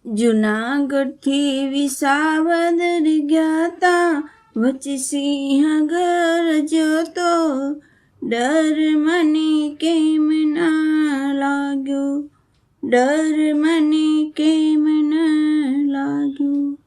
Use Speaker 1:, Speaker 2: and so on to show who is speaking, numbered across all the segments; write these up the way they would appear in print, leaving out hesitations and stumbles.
Speaker 1: જુનાગઢથી વિસાવદર ગયા તા, વચ્ચે સિંહ ગરજ્યો તો, ડર મને કેમ ના લાગ્યો, ડર મને કેમ ના લાગ્યો.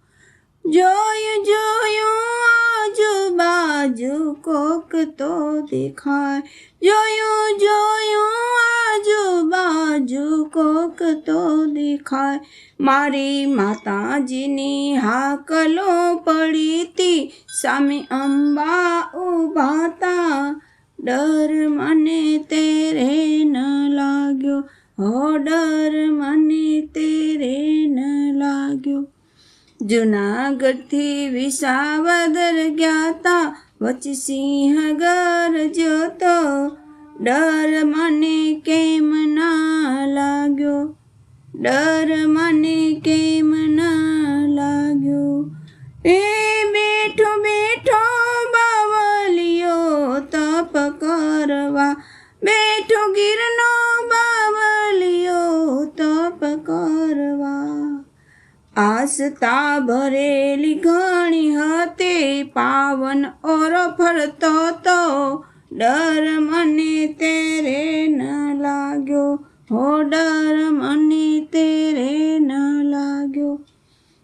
Speaker 1: જોયું જોયું આજુબાજુ કોક તો દેખાય, જોયું જોયું આજુબાજુ કોક તો દેખાય. મારી માતાજીની હાકલો પડી તી, સામે અંબા ઊભા તા, ડર મને તેરે ન લાગ્યો, હો ડર મને તેરે ન લાગ્યો. જુનાગઢથી વિસાવદર ગયા તા, વચ્ચે સિંહ ગરજ્યો તો, ડર મને કેમ ના લાગ્યો, ડર મને કેમ ના લાગ્યો. એ બેઠો બેઠો બાવલિયો તપ કરવા, બેઠો ગીરનો બાવલિયો તપ કરવા. આસ્થા ભરેલી ઘણી હતી, પાવન ઓરો ફરતો તો, ડર મને તેરે ન લાગ્યો, હો ડર મને તેરે ન લાગ્યો.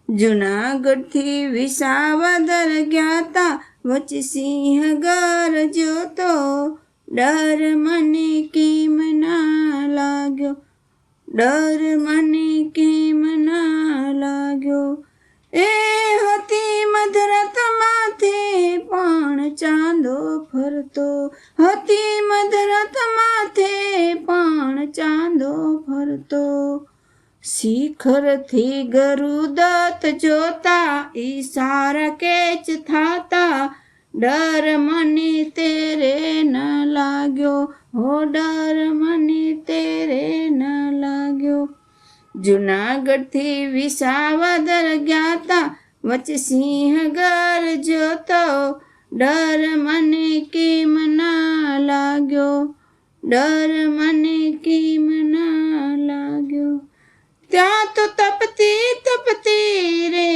Speaker 1: જુનાગઢથી વિસાવદર ગયા તા, વચ્ચે સિંહ ગરજ્યો તો, ડર મને કેમ ના લાગ્યો, ડર મને કેમ ના લાગ્યો. એ હતી મધરત માથે પણ ચાંદો ફરતો, હતી મધરત માથે પણ ચાંદો ફરતો. શિખરથી ગરુદત્ત જોતા, ઈશારા કેચ થાતા, ડર મને તેરે ન લાગ્યો, હો ડર મને તેરે ન લાગ્યો. જુનાગઢથી વિસાવદર ગયા તા, વચ્ચે સિંહ ગરજ્યો તો, ડર મને કેમ ના લાગ્યો, ડર મને કેમ ના લાગ્યો. ત્યાં તો તપતી તપતી રે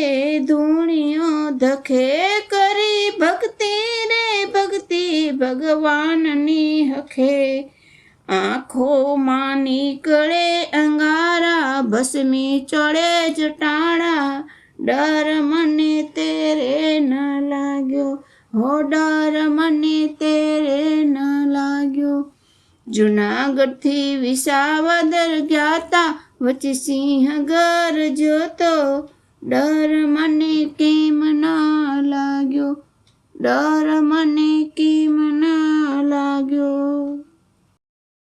Speaker 1: ધૂણીઓ ધખે કરી, ભક્તિ રે ભક્તિ ભગવાનની હખે. આંખોમાં નીકળે અંગારા, ભસ્મી ચડે જટાણા, ડર મને તેરે ન લાગ્યો, હો ડર મને તેરે ન લાગ્યો. જુનાગઢથી વિસાવદર ગયા તા, વચ્ચે સિંહ ગરજ્યો તો, ડર મને કેમ ન લાગ્યો, ડર મને